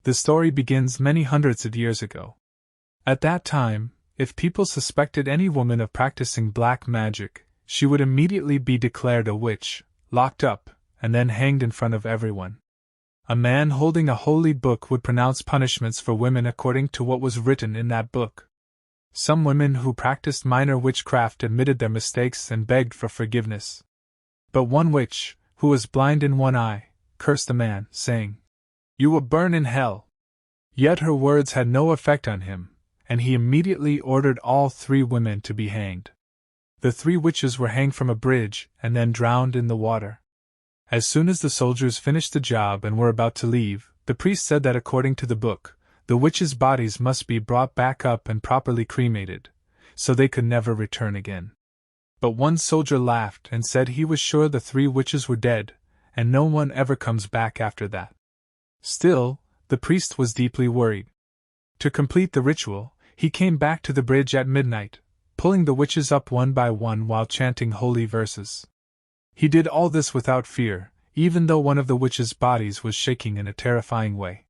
The story begins many hundreds of years ago. At that time, if people suspected any woman of practicing black magic, she would immediately be declared a witch, locked up, and then hanged in front of everyone. A man holding a holy book would pronounce punishments for women according to what was written in that book. Some women who practiced minor witchcraft admitted their mistakes and begged for forgiveness. But one witch, who was blind in one eye, cursed the man, saying, "You will burn in hell." Yet her words had no effect on him, and he immediately ordered all 3 women to be hanged. The 3 witches were hanged from a bridge and then drowned in the water. As soon as the soldiers finished the job and were about to leave, the priest said that according to the book, the witches' bodies must be brought back up and properly cremated, so they could never return again. But one soldier laughed and said he was sure the 3 witches were dead, and no one ever comes back after that. Still, the priest was deeply worried. To complete the ritual, he came back to the bridge at midnight, pulling the witches up one by one while chanting holy verses. He did all this without fear, even though one of the witches' bodies was shaking in a terrifying way.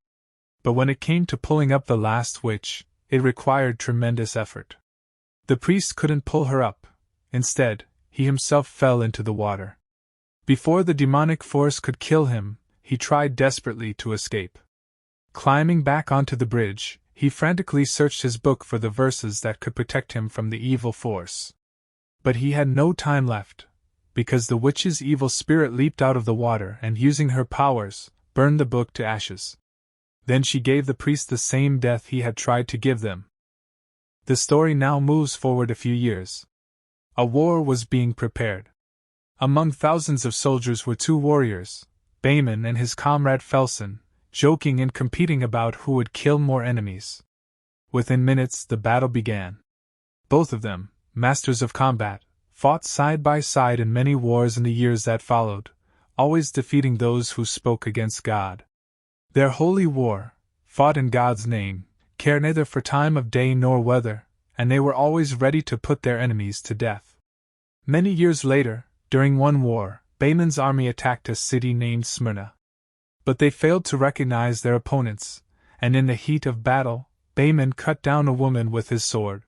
But when it came to pulling up the last witch, it required tremendous effort. The priest couldn't pull her up. Instead, he himself fell into the water. Before the demonic force could kill him, he tried desperately to escape. Climbing back onto the bridge, he frantically searched his book for the verses that could protect him from the evil force. But he had no time left, because the witch's evil spirit leaped out of the water and, using her powers, burned the book to ashes. Then she gave the priest the same death he had tried to give them. The story now moves forward a few years. A war was being prepared. Among thousands of soldiers were 2 warriors, Bayman and his comrade Felsen, joking and competing about who would kill more enemies. Within minutes the battle began. Both of them, masters of combat, fought side by side in many wars in the years that followed, always defeating those who spoke against God. Their holy war, fought in God's name, cared neither for time of day nor weather, and they were always ready to put their enemies to death. Many years later, during one war, Bayman's army attacked a city named Smyrna. But they failed to recognize their opponents, and in the heat of battle, Bayman cut down a woman with his sword.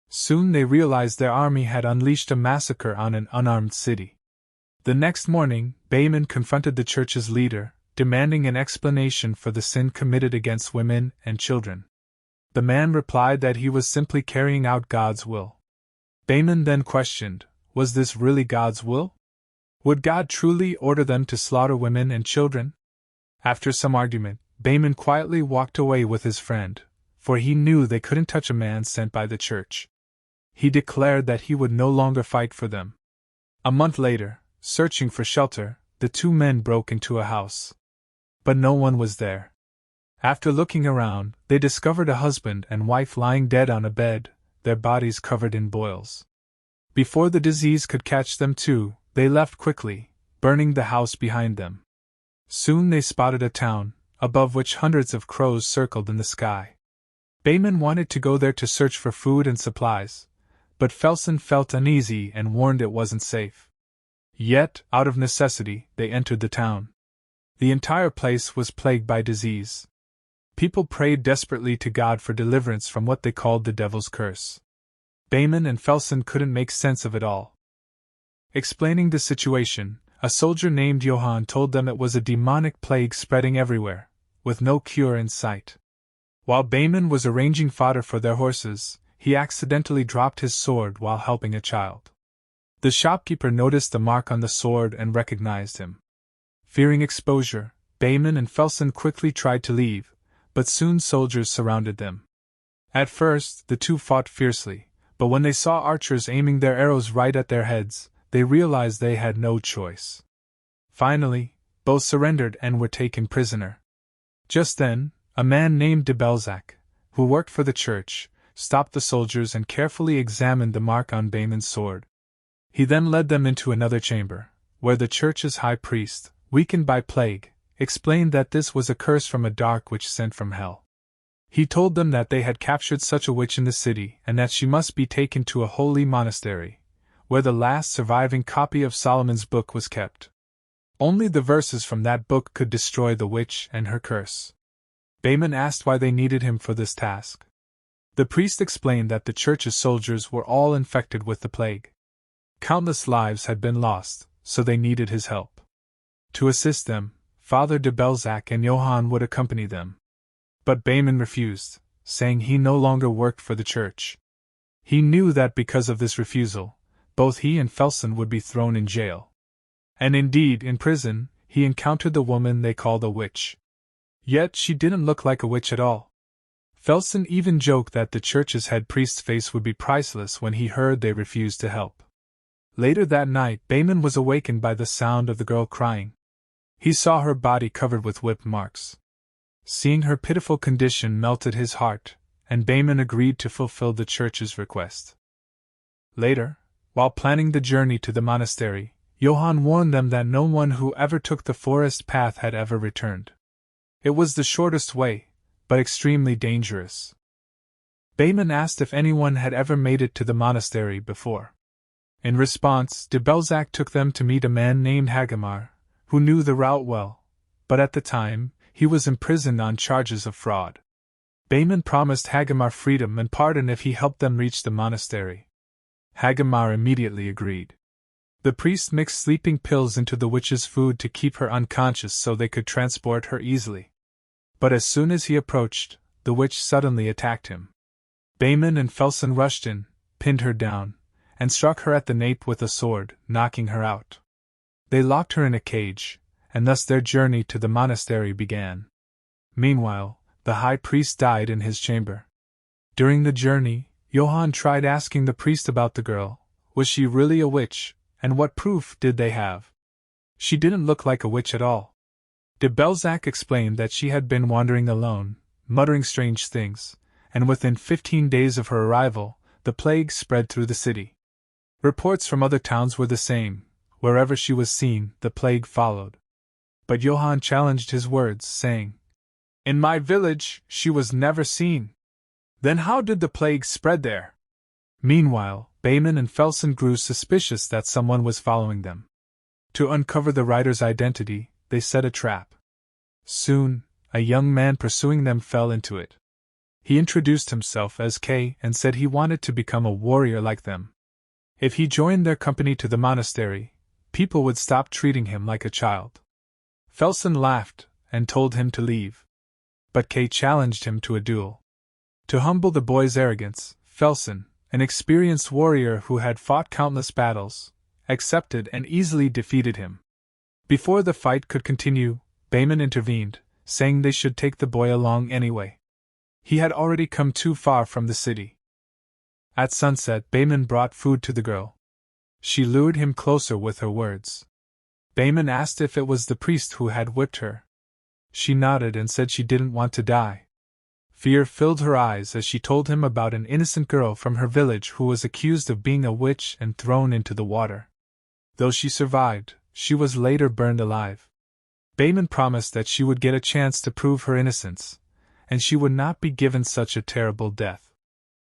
Soon they realized their army had unleashed a massacre on an unarmed city. The next morning, Bayman confronted the church's leader, demanding an explanation for the sin committed against women and children. The man replied that he was simply carrying out God's will. Bayman then questioned, was this really God's will? Would God truly order them to slaughter women and children? After some argument, Bayman quietly walked away with his friend, for he knew they couldn't touch a man sent by the church. He declared that he would no longer fight for them. A month later, searching for shelter, the 2 men broke into a house. But no one was there. After looking around, they discovered a husband and wife lying dead on a bed, their bodies covered in boils. Before the disease could catch them too, they left quickly, burning the house behind them. Soon they spotted a town, above which hundreds of crows circled in the sky. Bayman wanted to go there to search for food and supplies, but Felsen felt uneasy and warned it wasn't safe. Yet, out of necessity, they entered the town. The entire place was plagued by disease. People prayed desperately to God for deliverance from what they called the devil's curse. Bayman and Felsen couldn't make sense of it all. Explaining the situation, a soldier named Johann told them it was a demonic plague spreading everywhere, with no cure in sight. While Bayman was arranging fodder for their horses, he accidentally dropped his sword while helping a child. The shopkeeper noticed the mark on the sword and recognized him. Fearing exposure, Bayman and Felsen quickly tried to leave, but soon soldiers surrounded them. At first, the 2 fought fiercely, but when they saw archers aiming their arrows right at their heads, they realized they had no choice. Finally, both surrendered and were taken prisoner. Just then, a man named de Belzac, who worked for the church, stopped the soldiers and carefully examined the mark on Bayman's sword. He then led them into another chamber, where the church's high priest, weakened by plague, explained that this was a curse from a dark witch sent from hell. He told them that they had captured such a witch in the city and that she must be taken to a holy monastery, where the last surviving copy of Solomon's book was kept. Only the verses from that book could destroy the witch and her curse. Bayman asked why they needed him for this task. The priest explained that the church's soldiers were all infected with the plague. Countless lives had been lost, so they needed his help. To assist them, Father de Belzac and Johann would accompany them. But Bayman refused, saying he no longer worked for the church. He knew that because of this refusal, both he and Felsen would be thrown in jail. And indeed, in prison, he encountered the woman they called a witch. Yet she didn't look like a witch at all. Felsen even joked that the church's head priest's face would be priceless when he heard they refused to help. Later that night, Bayman was awakened by the sound of the girl crying. He saw her body covered with whip marks. Seeing her pitiful condition melted his heart, and Bayman agreed to fulfill the church's request. Later, while planning the journey to the monastery, Johann warned them that no one who ever took the forest path had ever returned. It was the shortest way, but extremely dangerous. Bayman asked if anyone had ever made it to the monastery before. In response, de Belzac took them to meet a man named Hagamar, who knew the route well, but at the time, he was imprisoned on charges of fraud. Bayman promised Hagamar freedom and pardon if he helped them reach the monastery. Hagamar immediately agreed. The priest mixed sleeping pills into the witch's food to keep her unconscious so they could transport her easily. But as soon as he approached, the witch suddenly attacked him. Bayman and Felsen rushed in, pinned her down, and struck her at the nape with a sword, knocking her out. They locked her in a cage, and thus their journey to the monastery began. Meanwhile, the high priest died in his chamber. During the journey, Johann tried asking the priest about the girl. Was she really a witch, and what proof did they have? She didn't look like a witch at all. De Belzac explained that she had been wandering alone, muttering strange things, and within 15 days of her arrival, the plague spread through the city. Reports from other towns were the same. Wherever she was seen, the plague followed. But Johann challenged his words, saying, "In my village, she was never seen. Then how did the plague spread there?" Meanwhile, Bayman and Felsen grew suspicious that someone was following them. To uncover the rider's identity, they set a trap. Soon, a young man pursuing them fell into it. He introduced himself as K and said he wanted to become a warrior like them. If he joined their company to the monastery, people would stop treating him like a child. Felsen laughed and told him to leave. But K challenged him to a duel. To humble the boy's arrogance, Felsen, an experienced warrior who had fought countless battles, accepted and easily defeated him. Before the fight could continue, Bayman intervened, saying they should take the boy along anyway. He had already come too far from the city. At sunset, Bayman brought food to the girl. She lured him closer with her words. Bayman asked if it was the priest who had whipped her. She nodded and said she didn't want to die. Fear filled her eyes as she told him about an innocent girl from her village who was accused of being a witch and thrown into the water. Though she survived, she was later burned alive. Bayman promised that she would get a chance to prove her innocence, and she would not be given such a terrible death.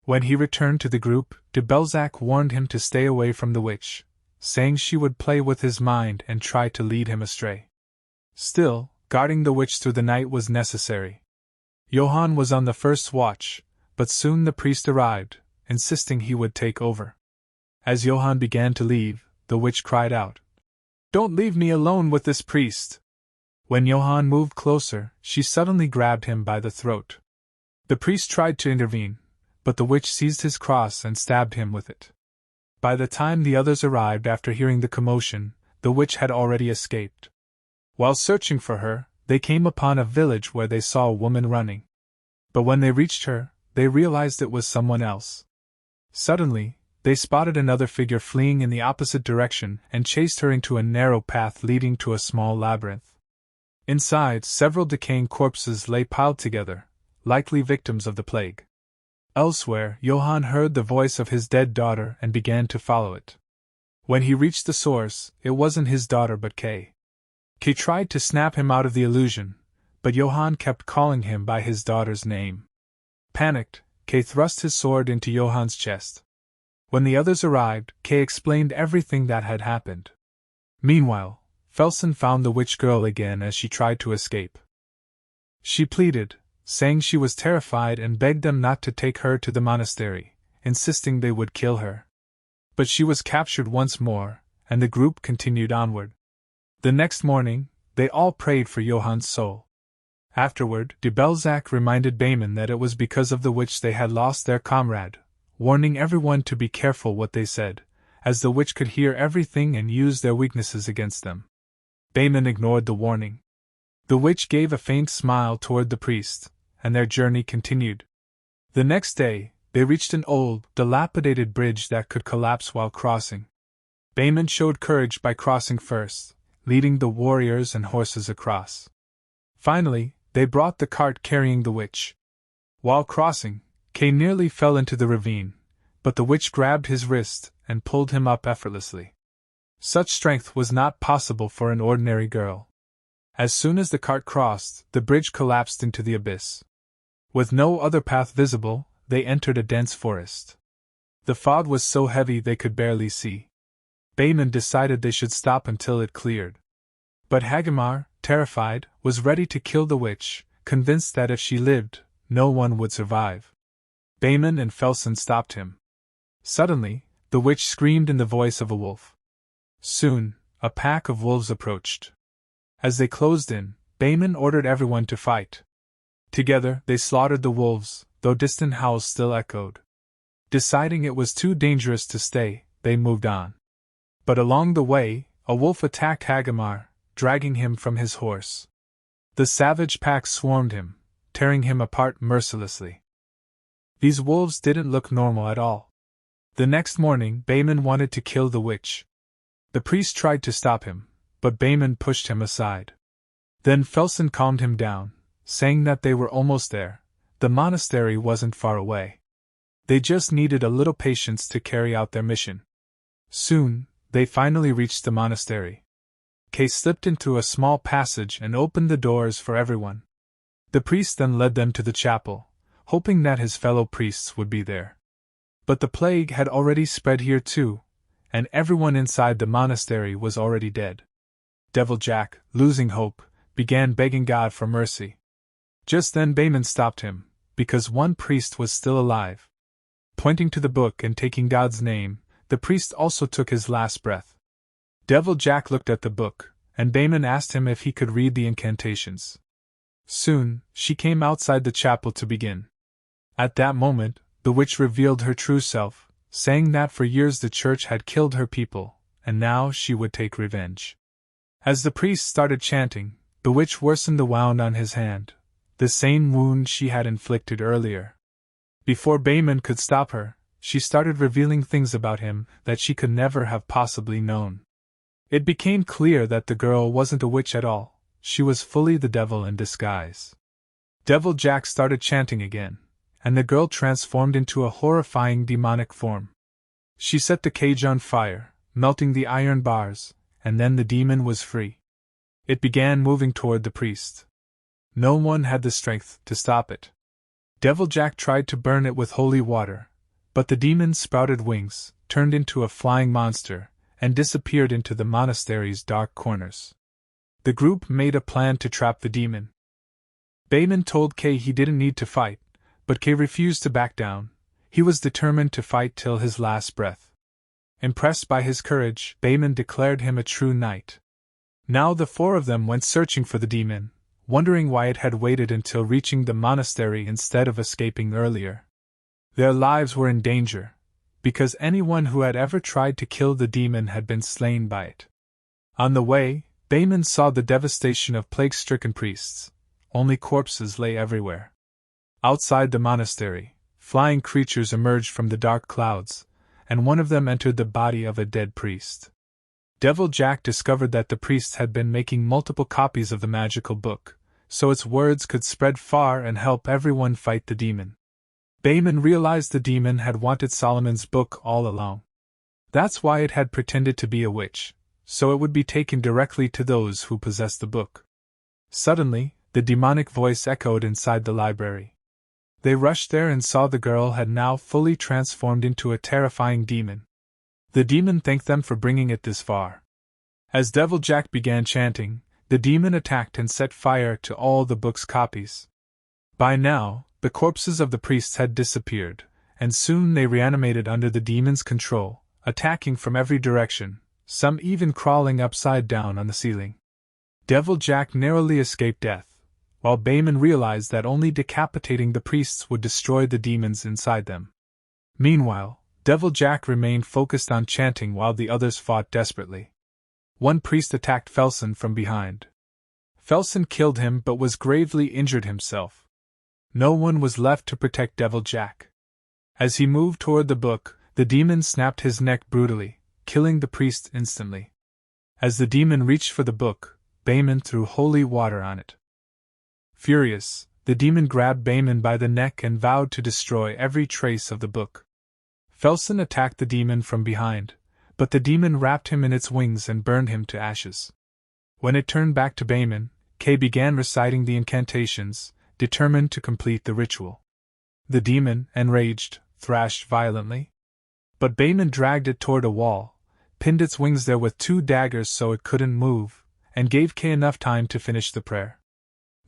When he returned to the group, de Belzac warned him to stay away from the witch, saying she would play with his mind and try to lead him astray. Still, guarding the witch through the night was necessary. Johann was on the first watch, but soon the priest arrived, insisting he would take over. As Johann began to leave, the witch cried out, "Don't leave me alone with this priest!" When Johann moved closer, she suddenly grabbed him by the throat. The priest tried to intervene, but the witch seized his cross and stabbed him with it. By the time the others arrived after hearing the commotion, the witch had already escaped. While searching for her, they came upon a village where they saw a woman running. But when they reached her, they realized it was someone else. Suddenly, they spotted another figure fleeing in the opposite direction and chased her into a narrow path leading to a small labyrinth. Inside, several decaying corpses lay piled together, likely victims of the plague. Elsewhere, Johann heard the voice of his dead daughter and began to follow it. When he reached the source, it wasn't his daughter but Kay. Kay tried to snap him out of the illusion, but Johann kept calling him by his daughter's name. Panicked, Kay thrust his sword into Johann's chest. When the others arrived, Kay explained everything that had happened. Meanwhile, Felsen found the witch girl again as she tried to escape. She pleaded, saying she was terrified and begged them not to take her to the monastery, insisting they would kill her. But she was captured once more, and the group continued onward. The next morning, they all prayed for Johann's soul. Afterward, de Belzac reminded Bayman that it was because of the witch they had lost their comrade, warning everyone to be careful what they said, as the witch could hear everything and use their weaknesses against them. Bayman ignored the warning. The witch gave a faint smile toward the priest, and their journey continued. The next day, they reached an old, dilapidated bridge that could collapse while crossing. Bayman showed courage by crossing first, leading the warriors and horses across. Finally, they brought the cart carrying the witch. While crossing, Kay nearly fell into the ravine, but the witch grabbed his wrist and pulled him up effortlessly. Such strength was not possible for an ordinary girl. As soon as the cart crossed, the bridge collapsed into the abyss. With no other path visible, they entered a dense forest. The fog was so heavy they could barely see. Bayman decided they should stop until it cleared. But Hagamar, terrified, was ready to kill the witch, convinced that if she lived, no one would survive. Bayman and Felsen stopped him. Suddenly, the witch screamed in the voice of a wolf. Soon, a pack of wolves approached. As they closed in, Bayman ordered everyone to fight. Together, they slaughtered the wolves, though distant howls still echoed. Deciding it was too dangerous to stay, they moved on. But along the way, a wolf attacked Hagamar, dragging him from his horse. The savage pack swarmed him, tearing him apart mercilessly. These wolves didn't look normal at all. The next morning, Bayman wanted to kill the witch. The priest tried to stop him, but Bayman pushed him aside. Then Felsen calmed him down, saying that they were almost there. The monastery wasn't far away. They just needed a little patience to carry out their mission. Soon, they finally reached the monastery. Kay slipped into a small passage and opened the doors for everyone. The priest then led them to the chapel, hoping that his fellow priests would be there. But the plague had already spread here too, and everyone inside the monastery was already dead. Devil Jack, losing hope, began begging God for mercy. Just then Bayman stopped him, because one priest was still alive. Pointing to the book and taking God's name, the priest also took his last breath. Devil Jack looked at the book, and Bayman asked him if he could read the incantations. Soon, she came outside the chapel to begin. At that moment, the witch revealed her true self, saying that for years the church had killed her people, and now she would take revenge. As the priest started chanting, the witch worsened the wound on his hand, the same wound she had inflicted earlier. Before Bayman could stop her, she started revealing things about him that she could never have possibly known. It became clear that the girl wasn't a witch at all, she was fully the devil in disguise. Devil Jack started chanting again, and the girl transformed into a horrifying demonic form. She set the cage on fire, melting the iron bars, and then the demon was free. It began moving toward the priest. No one had the strength to stop it. Devil Jack tried to burn it with holy water, but the demon sprouted wings, turned into a flying monster, and disappeared into the monastery's dark corners. The group made a plan to trap the demon. Bayman told Kay he didn't need to fight, but Kay refused to back down. He was determined to fight till his last breath. Impressed by his courage, Bayman declared him a true knight. Now the four of them went searching for the demon, wondering why it had waited until reaching the monastery instead of escaping earlier. Their lives were in danger, because anyone who had ever tried to kill the demon had been slain by it. On the way, Bayman saw the devastation of plague-stricken priests. Only corpses lay everywhere. Outside the monastery, flying creatures emerged from the dark clouds, and one of them entered the body of a dead priest. Devil Jack discovered that the priest had been making multiple copies of the magical book, so its words could spread far and help everyone fight the demon. Bayman realized the demon had wanted Solomon's book all along. That's why it had pretended to be a witch, so it would be taken directly to those who possessed the book. Suddenly, the demonic voice echoed inside the library. They rushed there and saw the girl had now fully transformed into a terrifying demon. The demon thanked them for bringing it this far. As Devil Jack began chanting, the demon attacked and set fire to all the book's copies. By now, the corpses of the priests had disappeared, and soon they reanimated under the demon's control, attacking from every direction, some even crawling upside down on the ceiling. Devil Jack narrowly escaped death, while Bayman realized that only decapitating the priests would destroy the demons inside them. Meanwhile, Devil Jack remained focused on chanting while the others fought desperately. One priest attacked Felsen from behind. Felsen killed him but was gravely injured himself. No one was left to protect Devil Jack. As he moved toward the book, the demon snapped his neck brutally, killing the priest instantly. As the demon reached for the book, Bayman threw holy water on it. Furious, the demon grabbed Bayman by the neck and vowed to destroy every trace of the book. Felsen attacked the demon from behind, but the demon wrapped him in its wings and burned him to ashes. When it turned back to Bayman, Kay began reciting the incantations, determined to complete the ritual. The demon, enraged, thrashed violently. But Bayman dragged it toward a wall, pinned its wings there with 2 daggers so it couldn't move, and gave Kay enough time to finish the prayer.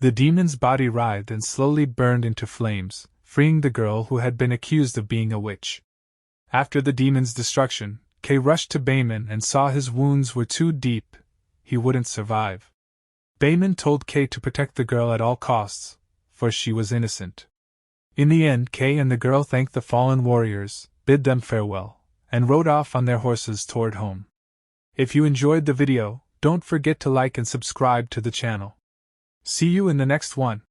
The demon's body writhed and slowly burned into flames, freeing the girl who had been accused of being a witch. After the demon's destruction, Kay rushed to Bayman and saw his wounds were too deep. He wouldn't survive. Bayman told Kay to protect the girl at all costs, for she was innocent. In the end, Kay and the girl thanked the fallen warriors, bid them farewell, and rode off on their horses toward home. If you enjoyed the video, don't forget to like and subscribe to the channel. See you in the next one.